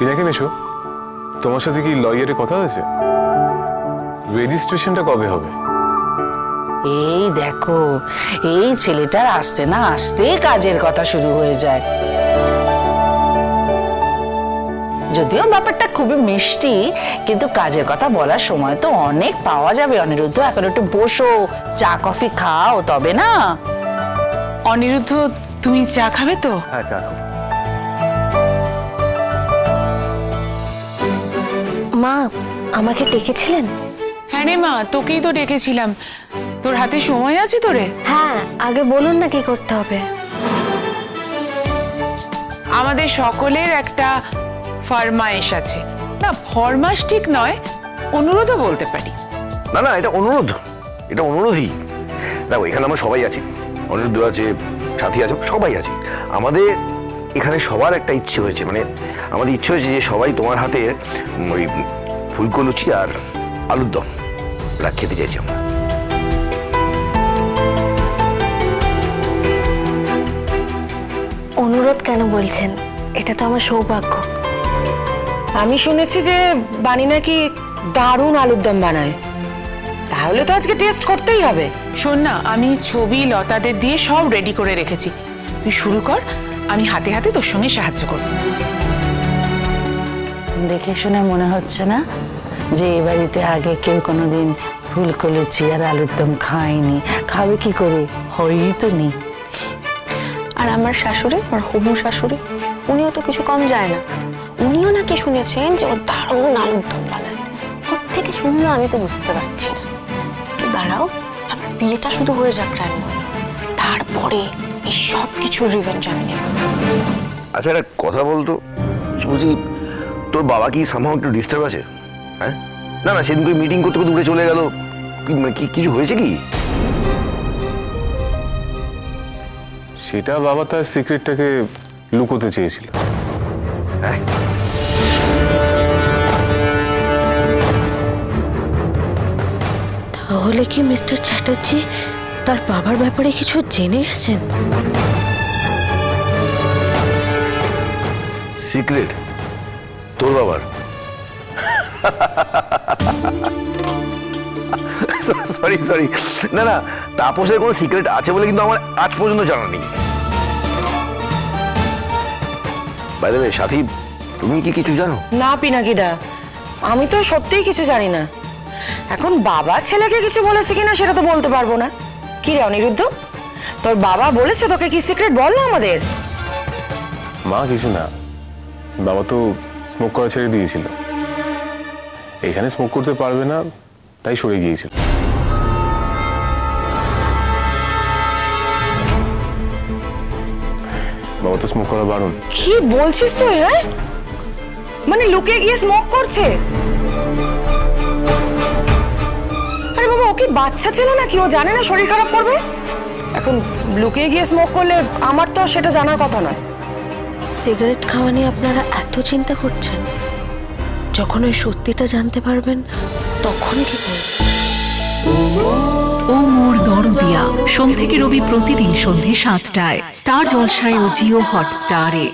পিনাকি মেশো, তোমার সাথে কি লয়ারে কথা হয়েছে? রেজিস্ট্রেশনটা কবে হবে? এই দেখো, এই ছেলেটার আসতে না আসতে কাজের কথা শুরু হয়ে যায়। যদিও ব্যাপারটা খুবই মিষ্টি, কিন্তু কাজের কথা বলার সময় তো অনেক পাওয়া যাবে। অনিরুদ্ধ, এখন একটু বসো, চা কফি খাও, তবে না? অনিরুদ্ধ, তুমি চা খাবে তো? হ্যাঁ, চা খাও। মা, আমাকে ডেকেছিলেন? হ্যাঁ রে মা, তোকেই তো ডেকেছিলাম। তোর হাতে সময় আছে তোরে? হ্যাঁ, আগে বলুন না কি করতে হবে। আমাদের সকলের একটা ফরমাইশ আছে। না, ফরমাস ঠিক নয়, অনুরোধও বলতে পারি। না না, এটা অনুরোধ, এটা অনুরোধই। দেখো, এখানে আমরা সবাই আছি, অনিরুদ্ধ আছে, সাথী আছে, সবাই আছি। আমাদের এখানে সবার একটা ইচ্ছে হয়েছে, মানে আমাদের ইচ্ছে হয়েছে যে সবাই তোমার হাতে ওই ফুলকো লুচি আর আলুর দম ওরা খেতে চাইছি আমরা। অনুরোধ কেন বলছেন? এটা তো আমার সৌভাগ্য। আমি শুনেছি যে বানি নাকি দারুণ আলুর দম বানায়, তাহলে তো আজকে টেস্ট করতেই হবে। শোন না, আমি ছবি লতাদের দিয়ে সব রেডি করে রেখেছি, তুই শুরু কর, আমি হাতে হাতে তোর সঙ্গে সাহায্য করব। দেখে শুনে মনে হচ্ছে না যে এই বাড়িতে আগে কেউ কোনোদিন ফুলকো লুচি আর আলুর দম খায়নি। খাবে কি করে? হয়তো নি। আর আমার শাশুড়ি, আমার হবু শাশুড়ি, উনিও তো কিছু কম যায় না। উনিও নাকি শুনেছেন যে ও দারুণ আলুর দম বানায়। কোত্থেকে শুনলো আমি তো বুঝতে পারছি না। একটু দাঁড়াও, আমার বিয়েটা শুধু হয়ে যাক রান্না, তারপরে এই সব কিছুর রিভেঞ্জ আমি নেব। আচ্ছা, একটা কথা বলতো, বলছি তোর বাবা কি সামহাও একটু ডিস্টার্ব আছে? হ্যাঁ, না না, সেদিন তুই মিটিং করতে করতে উঠে চলে গেল, কিছু হয়েছে কি? সেটা বাবা তার সিক্রেটটাকে লুকোতে চেয়েছিল। হ্যাঁ, তাহলে কি মিস্টার চ্যাটার্জি তার বাবার ব্যাপারে কিছু জেনে গেছেন? সিক্রেট তোর বাবার? সরি সরি, না না, তাপসের কোনো সিক্রেট আছে বলে কিন্তু আমার আজ পর্যন্ত জানা নেই। বাই দ্য ওয়ে, সাথী, তুমি কি কিছু জানো? না পিনাকিদা, আমি তো সত্যিই কিছু জানি না। এখন বাবা ছেলেকে কিছু বলেছে কিনা সেটা তো বলতে পারবো না। কি রে অনিরুদ্ধ, তোর বাবা বলেছে তোকে কি সিক্রেট? বল না আমাদের। মা, কিছু না, বাবা তো স্মোক করা ছেড়ে দিয়েছিল। এখানে স্মোক করতে পারবে না, তাই সরে গিয়েছিল। বাবা তো স্মোক করা বারণ। কি বলছিস তুই? হ্যাঁ, মানে লুকিয়ে গিয়ে স্মোক করছে? আরে বাবা, ও কি বাচ্চা ছিল নাকি? ও জানে না শরীর খারাপ করবে? এখন লুকিয়ে গিয়ে স্মোক করলে আমার তো সেটা জানার কথা নয়। সিগারেট খাওয়া নিয়ে আপনারা এত চিন্তা করছেন, যখন ওই সত্যিটা জানতে পারবেন তখন কি করবেন? ও মোর দরদিয়া, সোম থেকে রবি প্রতিদিন সন্ধে ৭টায় স্টার জলসায় ও জিও হটস্টারে।